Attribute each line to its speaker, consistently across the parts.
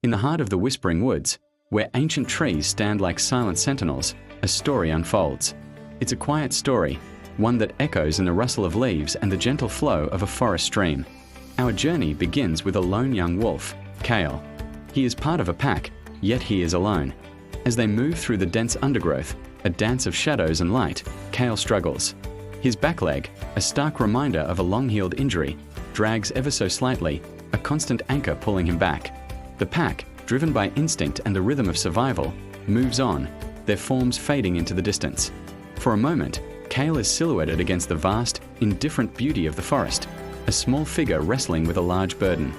Speaker 1: In the heart of the Whispering Woods, where ancient trees stand like silent sentinels, a story unfolds. It's a quiet story, one that echoes in the rustle of leaves and the gentle flow of a forest stream. Our journey begins with a lone young wolf, Kale. He is part of a pack, yet he is alone. As they move through the dense undergrowth, a dance of shadows and light, Kale struggles. His back leg, a stark reminder of a long-healed injury, drags ever so slightly, a constant anchor pulling him back. The pack, driven by instinct and the rhythm of survival, moves on, their forms fading into the distance. For a moment, Kale is silhouetted against the vast, indifferent beauty of the forest, a small figure wrestling with a large burden.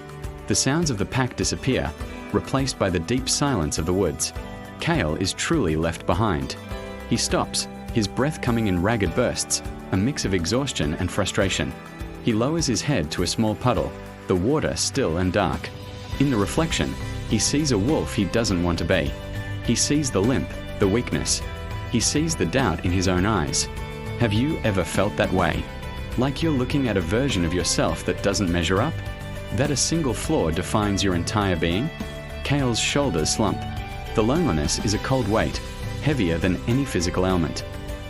Speaker 1: The sounds of the pack disappear, replaced by the deep silence of the woods. Kale is truly left behind. He stops, his breath coming in ragged bursts, a mix of exhaustion and frustration. He lowers his head to a small puddle, the water still and dark. In the reflection, he sees a wolf he doesn't want to be. He sees the limp, the weakness. He sees the doubt in his own eyes. Have you ever felt that way? Like you're looking at a version of yourself that doesn't measure up? That a single flaw defines your entire being? Kale's shoulders slump. The loneliness is a cold weight, heavier than any physical ailment.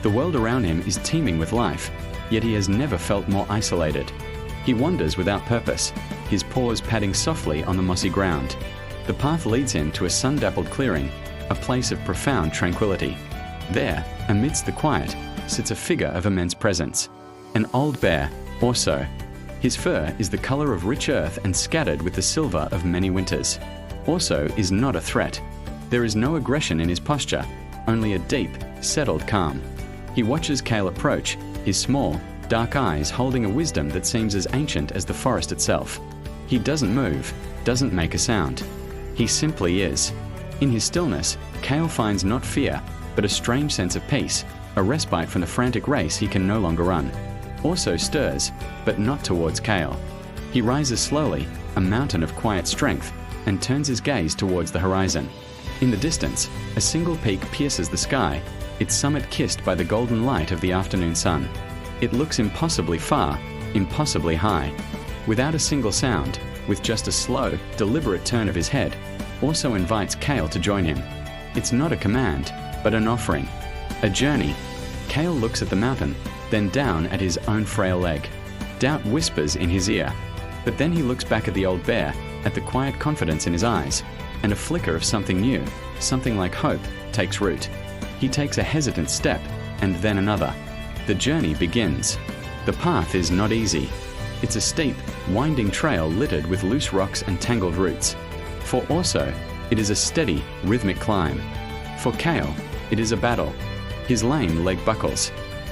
Speaker 1: The world around him is teeming with life, yet he has never felt more isolated. He wanders without purpose, his paws padding softly on the mossy ground. The path leads him to a sun-dappled clearing, a place of profound tranquility. There, amidst the quiet, sits a figure of immense presence. An old bear, Orso. His fur is the color of rich earth and scattered with the silver of many winters. Orso is not a threat. There is no aggression in his posture, only a deep, settled calm. He watches Kale approach, his small, dark eyes holding a wisdom that seems as ancient as the forest itself. He doesn't move, doesn't make a sound. He simply is. In his stillness, Kale finds not fear, but a strange sense of peace, a respite from the frantic race he can no longer run. Orso stirs, but not towards Kale. He rises slowly, a mountain of quiet strength, and turns his gaze towards the horizon. In the distance, a single peak pierces the sky, its summit kissed by the golden light of the afternoon sun. It looks impossibly far, impossibly high. Without a single sound, with just a slow, deliberate turn of his head, Orso invites Kale to join him. It's not a command, but an offering. A journey. Kale looks at the mountain, then down at his own frail leg. Doubt whispers in his ear, but then he looks back at the old bear, at the quiet confidence in his eyes, and a flicker of something new, something like hope, takes root. He takes a hesitant step, and then another. The journey begins. The path is not easy. It's a steep, winding trail littered with loose rocks and tangled roots. For Orso, it is a steady, rhythmic climb. For Kale, it is a battle. His lame leg buckles.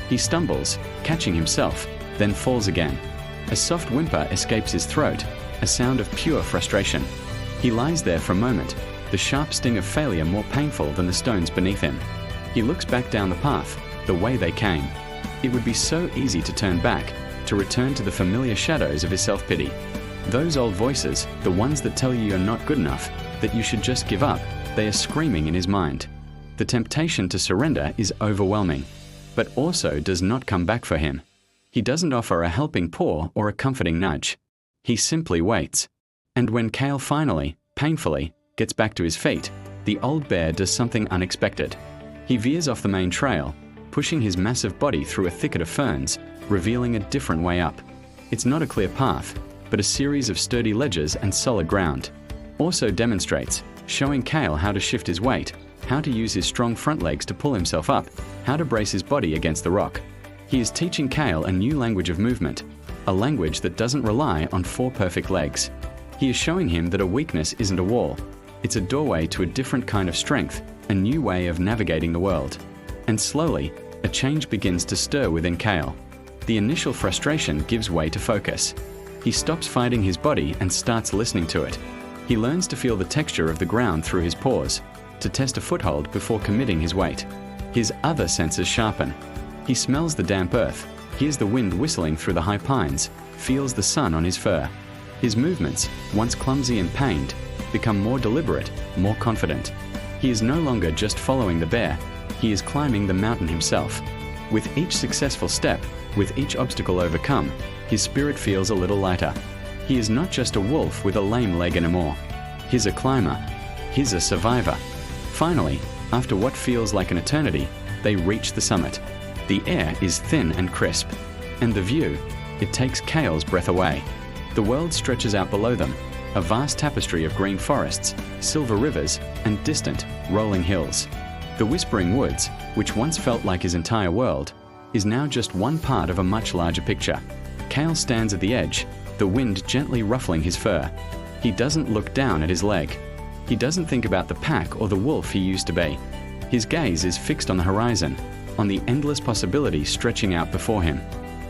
Speaker 1: He stumbles, catching himself, then falls again. A soft whimper escapes his throat, a sound of pure frustration. He lies there for a moment, the sharp sting of failure more painful than the stones beneath him. He looks back down the path, the way they came. It would be so easy to turn back, to return to the familiar shadows of his self-pity. Those old voices, the ones that tell you you're not good enough, that you should just give up, they are screaming in his mind. The temptation to surrender is overwhelming, but Orso does not come back for him. He doesn't offer a helping paw or a comforting nudge. He simply waits. And when Kale finally, painfully, gets back to his feet, the old bear does something unexpected. He veers off the main trail, pushing his massive body through a thicket of ferns, revealing a different way up. It's not a clear path, but a series of sturdy ledges and solid ground. Orso demonstrates, showing Kale how to shift his weight, how to use his strong front legs to pull himself up, how to brace his body against the rock. He is teaching Kale a new language of movement, a language that doesn't rely on 4 perfect legs. He is showing him that a weakness isn't a wall. It's a doorway to a different kind of strength, a new way of navigating the world. And slowly, a change begins to stir within Kale. The initial frustration gives way to focus. He stops fighting his body and starts listening to it. He learns to feel the texture of the ground through his paws, to test a foothold before committing his weight. His other senses sharpen. He smells the damp earth, hears the wind whistling through the high pines, feels the sun on his fur. His movements, once clumsy and pained, become more deliberate, more confident. He is no longer just following the bear, he is climbing the mountain himself. With each successful step, with each obstacle overcome, his spirit feels a little lighter. He is not just a wolf with a lame leg anymore. He's a climber. He's a survivor. Finally, after what feels like an eternity, they reach the summit. The air is thin and crisp, and the view, it takes Cale's breath away. The world stretches out below them, a vast tapestry of green forests, silver rivers, and distant, rolling hills. The Whispering Woods, which once felt like his entire world, is now just one part of a much larger picture. Cale stands at the edge, the wind gently ruffling his fur. He doesn't look down at his leg. He doesn't think about the pack or the wolf he used to be. His gaze is fixed on the horizon, on the endless possibilities stretching out before him.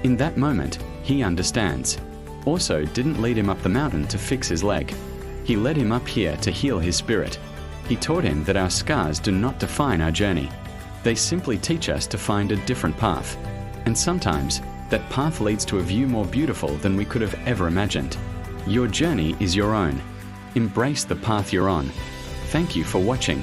Speaker 1: In that moment, he understands. Orso didn't lead him up the mountain to fix his leg. He led him up here to heal his spirit. He taught him that our scars do not define our journey. They simply teach us to find a different path. And sometimes, that path leads to a view more beautiful than we could have ever imagined. Your journey is your own. Embrace the path you're on. Thank you for watching.